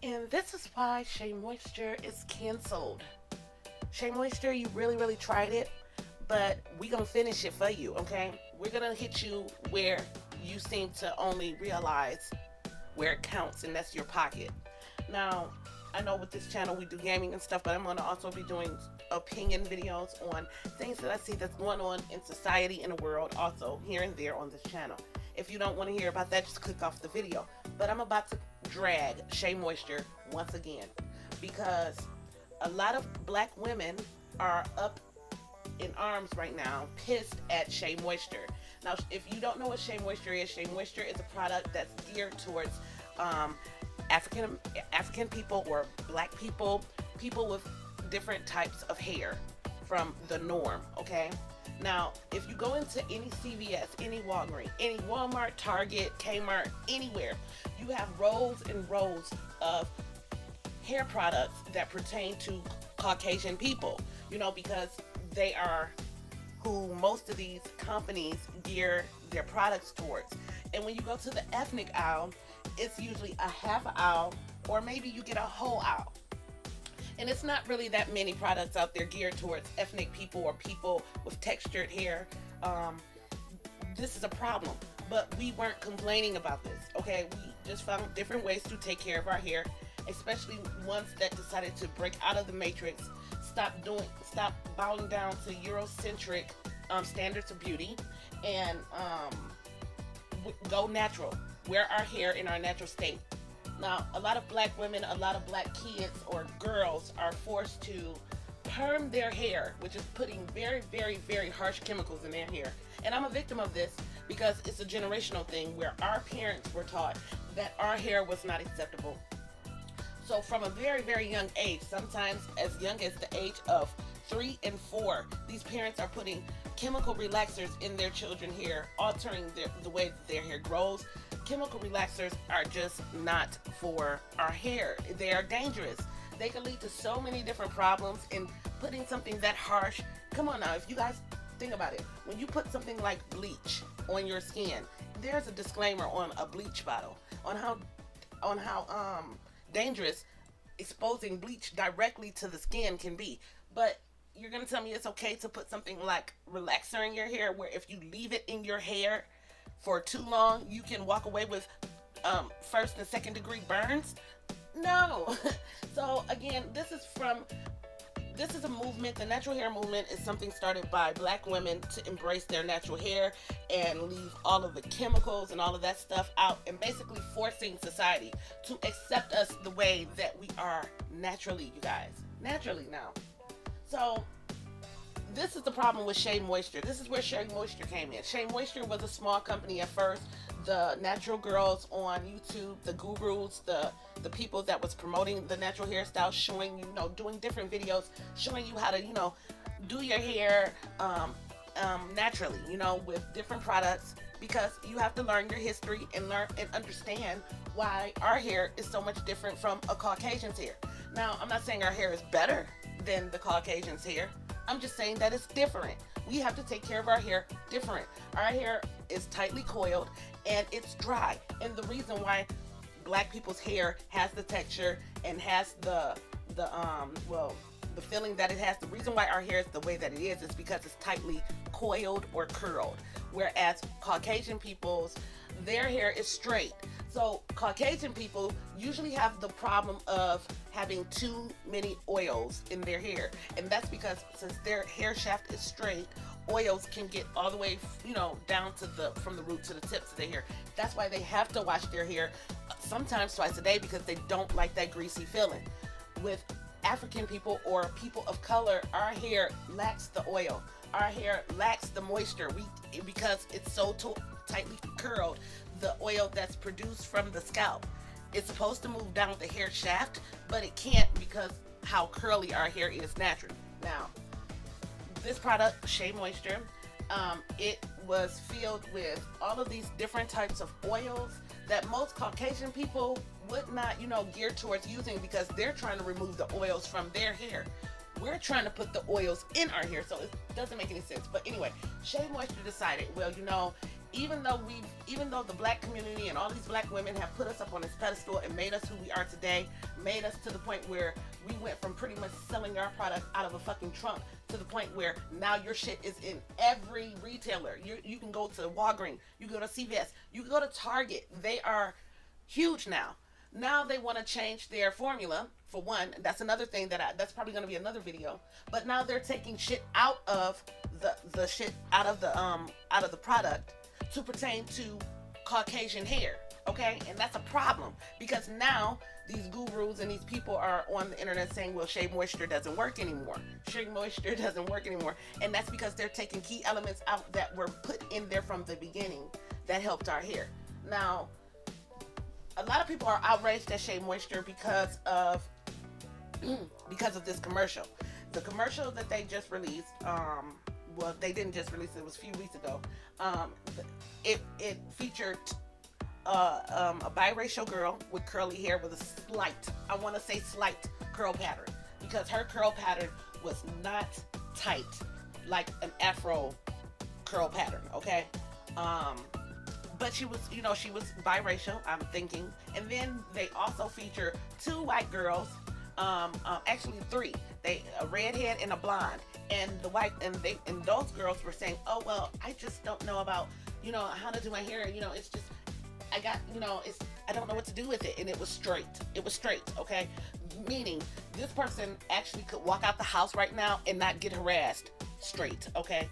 And this is why Shea Moisture is canceled. Shea Moisture, you really tried it, but we gonna finish it for you, okay? We're gonna hit you where you seem to only realize where it counts, and that's your pocket. Now, I know with this channel we do gaming and stuff, but I'm gonna also be doing opinion videos on things that I see that's going on in society, in the world, also here and there on this channel. If you don't want to hear about that, just click off the video. But I'm about to drag Shea Moisture once again because a lot of black women are up in arms right now, pissed at Shea Moisture. Now, if you don't know what Shea Moisture is a product that's geared towards African people or black people, people with different types of hair from the norm, okay? Now, if you go into any CVS, any Walgreens, any Walmart, Target, Kmart, anywhere, you have rows and rows of hair products that pertain to Caucasian people, you know, because they are who most of these companies gear their products towards. And when you go to the ethnic aisle, it's usually a half aisle, or maybe you get a whole aisle. And it's not really that many products out there geared towards ethnic people or people with textured hair. This is a problem, but we weren't complaining about this, okay? We just found different ways to take care of our hair, especially ones that decided to break out of the matrix, stop bowing down to Eurocentric standards of beauty, and go natural. Wear our hair in our natural state. Now, a lot of black women, a lot of black kids or girls are forced to perm their hair, which is putting very harsh chemicals in their hair. And I'm a victim of this because it's a generational thing where our parents were taught that our hair was not acceptable. So from a very young age, sometimes as young as the age of 3 and 4, these parents are putting chemical relaxers in their children's hair, altering the way that their hair grows. Chemical relaxers are just not for our hair. They are dangerous. They can lead to so many different problems, and putting something that harsh, come on now, if you guys think about it, when you put something like bleach on your skin, there's a disclaimer on a bleach bottle on how dangerous exposing bleach directly to the skin can be. But you're gonna tell me it's okay to put something like relaxer in your hair, where if you leave it in your hair for too long, you can walk away with first and second degree burns? No. So again, this is a movement. The natural hair movement is something started by black women to embrace their natural hair and leave all of the chemicals and all of that stuff out, and basically forcing society to accept us the way that we are naturally, you guys. Naturally now. So this is the problem with Shea Moisture. This is where Shea Moisture came in. Shea Moisture was a small company at first. The natural girls on YouTube, the gurus, the people that was promoting the natural hairstyle, showing you, doing different videos, showing you how to, do your hair naturally, with different products, because you have to learn your history and learn and understand why our hair is so much different from a Caucasian's hair. Now, I'm not saying our hair is better than the Caucasian's hair. I'm just saying that it's different. We have to take care of our hair different. Our hair is tightly coiled and it's dry. And the reason why black people's hair has the texture and has the feeling that it has, the reason why our hair is the way that it is because it's tightly coiled or curled. Whereas Caucasian people's, their hair is straight. So Caucasian people usually have the problem of having too many oils in their hair. And that's because since their hair shaft is straight, oils can get all the way, down to from the root to the tips of their hair. That's why they have to wash their hair sometimes twice a day, because they don't like that greasy feeling. With African people or people of color, our hair lacks the oil. Our hair lacks the moisture. Because it's so tightly curled, the oil that's produced from the scalp, it's supposed to move down the hair shaft, but it can't because how curly our hair is naturally. Now, this product, Shea Moisture, it was filled with all of these different types of oils that most Caucasian people would not, gear towards using, because they're trying to remove the oils from their hair. We're trying to put the oils in our hair, so it doesn't make any sense. But anyway, Shea Moisture decided, well, even though the black community and all these black women have put us up on this pedestal and made us who we are today, made us to the point where we went from pretty much selling our product out of a fucking trunk to the point where now your shit is in every retailer. You can go to Walgreens, you go to CVS, you can go to Target. They are huge now. Now they want to change their formula. For one, that's another thing that's probably going to be another video. But now they're taking shit out of the shit out of the product to pertain to Caucasian hair. Okay, and that's a problem because now these gurus and these people are on the internet saying, well, Shae Moisture doesn't work anymore. Shae Moisture doesn't work anymore. And that's because they're taking key elements out that were put in there from the beginning that helped our hair. Now, a lot of people are outraged at Shae Moisture because of this commercial. The commercial that they just released, well, they didn't just release it, it was a few weeks ago. It featured a biracial girl with curly hair with a slight, I want to say slight curl pattern, because her curl pattern was not tight like an afro curl pattern, okay? But she was, you know, she was biracial, I'm thinking. And then they also feature two white girls, actually three. A redhead and a blonde. And the white, and those girls were saying, oh, well, I just don't know about, you know, how to do my hair. You know, it's just, I got, you know, I don't know what to do with it. And it was straight. It was straight, okay? Meaning, this person actually could walk out the house right now and not get harassed straight, okay?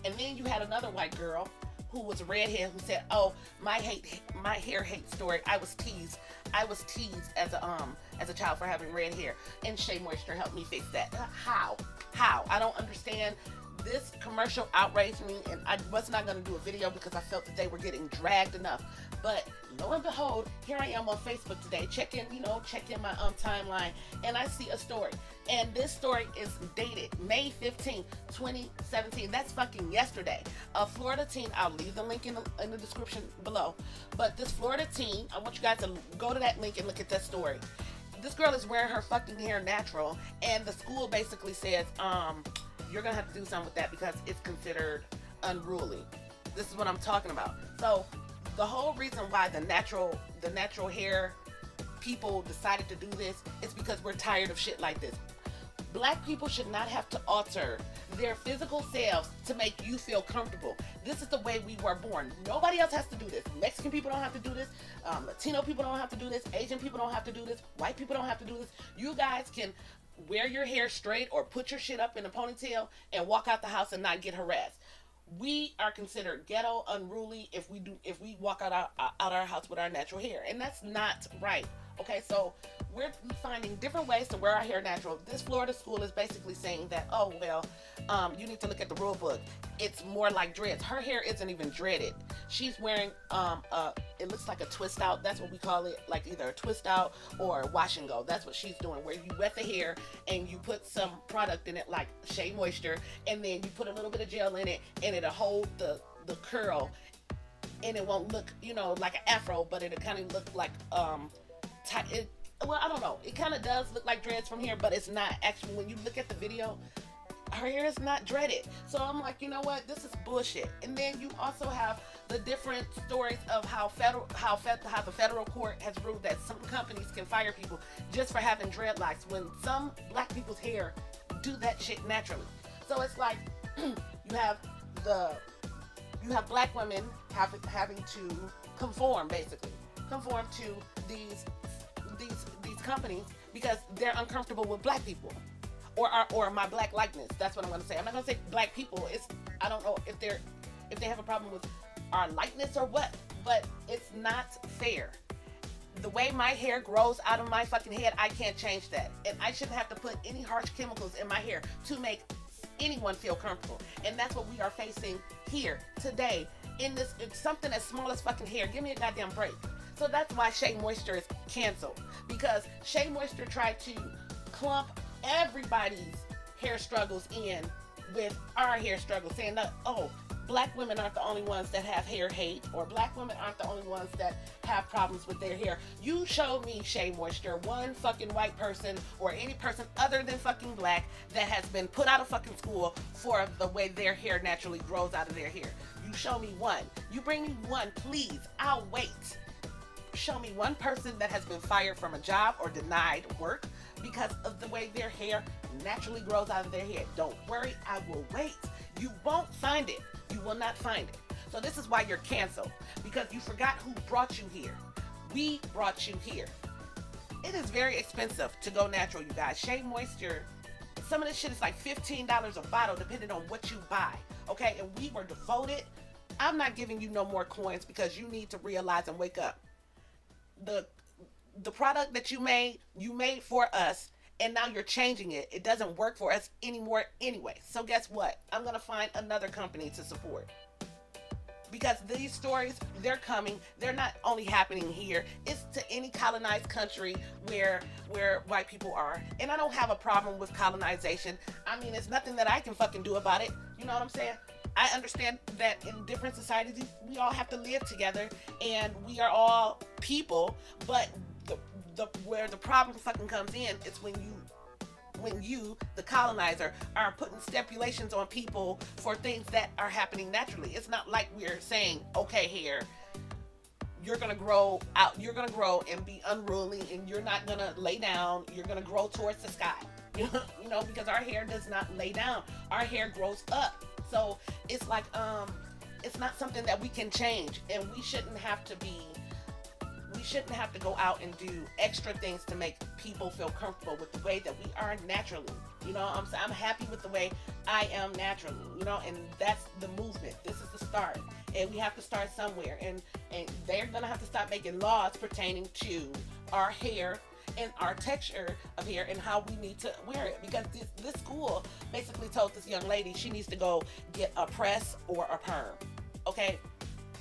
And then you had another white girl who was a redhead who said, oh, my hair hate story. I was teased as a child for having red hair. And Shae Moisture helped me fix that. How? I don't understand. This commercial outraged me, and I was not going to do a video because I felt that they were getting dragged enough. But lo and behold, here I am on Facebook today, checking my timeline, and I see a story. And this story is dated May 15, 2017. That's fucking yesterday. A Florida teen, I'll leave the link in the description below. But this Florida teen, I want you guys to go to that link and look at that story. This girl is wearing her fucking hair natural, and the school basically says, you're gonna have to do something with that because it's considered unruly. This is what I'm talking about. So the whole reason why the natural hair people decided to do this is because we're tired of shit like this. Black people should not have to alter their physical selves to make you feel comfortable. This is the way we were born. Nobody else has to do this. Mexican people don't have to do this. Latino people don't have to do this. Asian people don't have to do this. White people don't have to do this. You guys can wear your hair straight or put your shit up in a ponytail and walk out the house and not get harassed. We are considered ghetto, unruly if we walk out our house with our natural hair, and that's not right. Okay, so we're finding different ways to wear our hair natural. This Florida school is basically saying that, oh, well, you need to look at the rule book. It's more like dreads. Her hair isn't even dreaded. She's wearing, it looks like a twist out. That's what we call it, like either a twist out or a wash and go. That's what she's doing, where you wet the hair and you put some product in it like Shae Moisture, and then you put a little bit of gel in it, and it'll hold the curl, and it won't look, you know, like an afro, but it'll kind of look like, well, I don't know. It kind of does look like dreads from here, but it's not. Actually, when you look at the video, her hair is not dreaded. So I'm like, you know what? This is bullshit. And then you also have the different stories of how the federal court has ruled that some companies can fire people just for having dreadlocks when some black people's hair do that shit naturally. So it's like you have black women having to conform to these companies because they're uncomfortable with black people or my black likeness. That's what I'm going to say. I'm not going to say black people. I don't know if they have a problem with our likeness or what, but it's not fair. The way my hair grows out of my fucking head, I can't change that, and I shouldn't have to put any harsh chemicals in my hair to make anyone feel comfortable. And that's what we are facing here today in this. It's something as small as fucking hair. Give me a goddamn break. So that's why Shae Moisture is canceled, because Shae Moisture tried to clump everybody's hair struggles in with our hair struggles, saying that, oh, black women aren't the only ones that have hair hate, or black women aren't the only ones that have problems with their hair. You show me, Shae Moisture, one fucking white person or any person other than fucking black that has been put out of fucking school for the way their hair naturally grows out of their hair. You show me one. You bring me one, please. I'll wait. show me one person that has been fired from a job or denied work because of the way their hair naturally grows out of their head. Don't worry, I will wait. You won't find it. You will not find it. So this is why you're canceled, because you forgot who brought you here. We brought you here. It is very expensive to go natural, you guys. Shae Moisture, some of this shit is like $15 a bottle depending on what you buy, okay? And we were devoted. I'm not giving you no more coins because you need to realize and wake up. The product that you made for us, and now you're changing it. It doesn't work for us anymore anyway. So guess what? I'm going to find another company to support. Because these stories, they're coming. They're not only happening here. It's to any colonized country where white people are. And I don't have a problem with colonization. I mean, it's nothing that I can fucking do about it. You know what I'm saying? I understand that in different societies, we all have to live together and we are all people. But where the problem fucking comes in, it's when you, the colonizer, are putting stipulations on people for things that are happening naturally. It's not like we're saying, okay, here, you're gonna grow out, you're gonna grow and be unruly, and you're not gonna lay down, you're gonna grow towards the sky. You know, because our hair does not lay down. Our hair grows up. So it's like, it's not something that we can change, and we shouldn't have to go out and do extra things to make people feel comfortable with the way that we are naturally. You know, I'm happy with the way I am naturally, you know, and that's the movement. This is the start, and we have to start somewhere, and they're gonna have to stop making laws pertaining to our hair and our texture of hair and how we need to wear it, because this school basically told this young lady she needs to go get a press or a perm. Okay,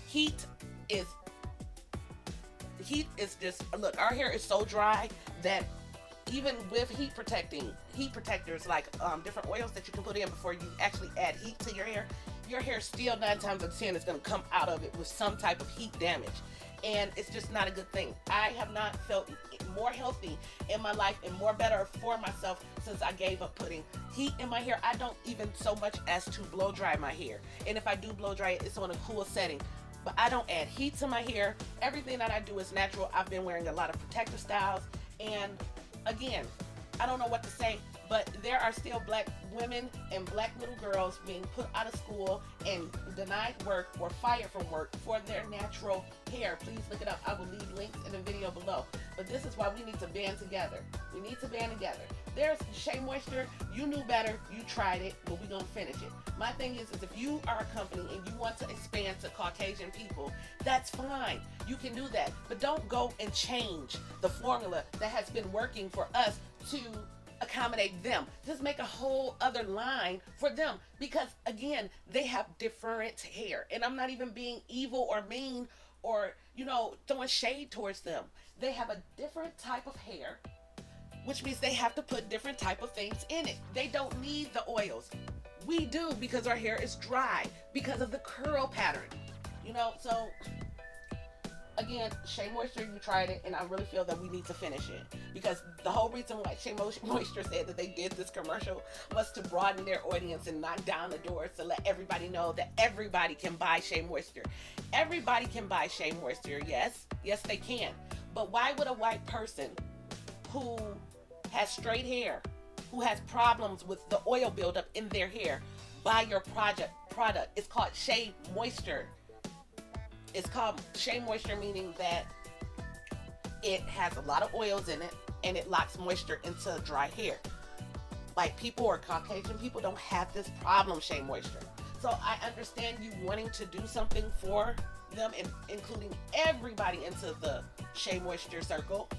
heat is just, look, our hair is so dry that even with heat protectors like different oils that you can put in before you actually add heat to your hair still 9 times out of 10 is going to come out of it with some type of heat damage, and it's just not a good thing. I have not felt more healthy in my life and more better for myself since I gave up putting heat in my hair. I don't even so much as to blow dry my hair, and if I do blow dry it, it's on a cool setting. But I don't add heat to my hair. Everything that I do is natural. I've been wearing a lot of protective styles. And again, I don't know what to say, but there are still black women and black little girls being put out of school and denied work or fired from work for their natural hair. Please look it up. I will leave links in the video below. But this is why we need to band together. We need to band together. There's Shae Moisture. You knew better. You tried it, but we're going to finish it. My thing is if you are a company and you want to expand to Caucasian people, that's fine. You can do that. But don't go and change the formula that has been working for us to accommodate them. Just make a whole other line for them, because again, they have different hair. And I'm not even being evil or mean or, you know, throwing shade towards them. They have a different type of hair, which means they have to put different type of things in it. They don't need the oils. We do, because our hair is dry because of the curl pattern, you know. So again, Shae Moisture, you tried it, and I really feel that we need to finish it, because the whole reason why Shae Moisture said that they did this commercial was to broaden their audience and knock down the doors to let everybody know that everybody can buy Shae Moisture. Everybody can buy Shae Moisture. Yes, they can. But why would a white person who has straight hair, who has problems with the oil buildup in their hair, buy your product? It's called Shae Moisture. It's called Shae Moisture, meaning that it has a lot of oils in it and it locks moisture into dry hair. White people or Caucasian people don't have this problem, Shae Moisture. So I understand you wanting to do something for them and including everybody into the Shae Moisture circle.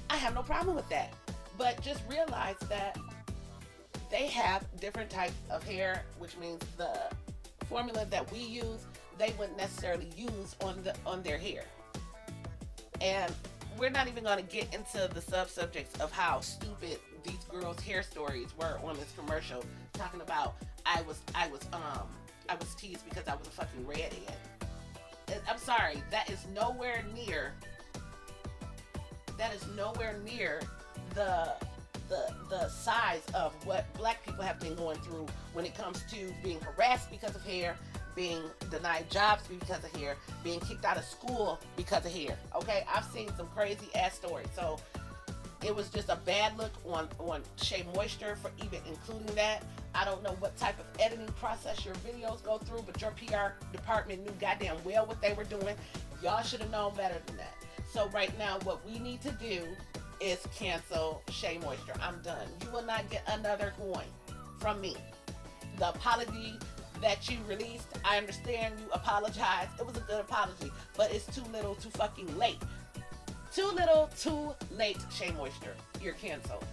I have no problem with that. But just realize that they have different types of hair, which means the formula that we use, they wouldn't necessarily use on their hair. And we're not even going to get into the subjects of how stupid these girls' hair stories were on this commercial, talking about I was teased because I was a fucking redhead. I'm sorry, that is nowhere near the size of what black people have been going through when it comes to being harassed because of hair, being denied jobs because of hair, being kicked out of school because of hair. Okay, I've seen some crazy ass stories. So it was just a bad look on Shae Moisture for even including that. I don't know what type of editing process your videos go through, but your PR department knew goddamn well what they were doing. Y'all should have known better than that. So right now, what we need to do is cancel Shae Moisture. I'm done. You will not get another coin from me. The apology that you released, I understand you apologized. It was a good apology, but it's too little, too fucking late. Too little, too late, Shae Moisture. You're canceled.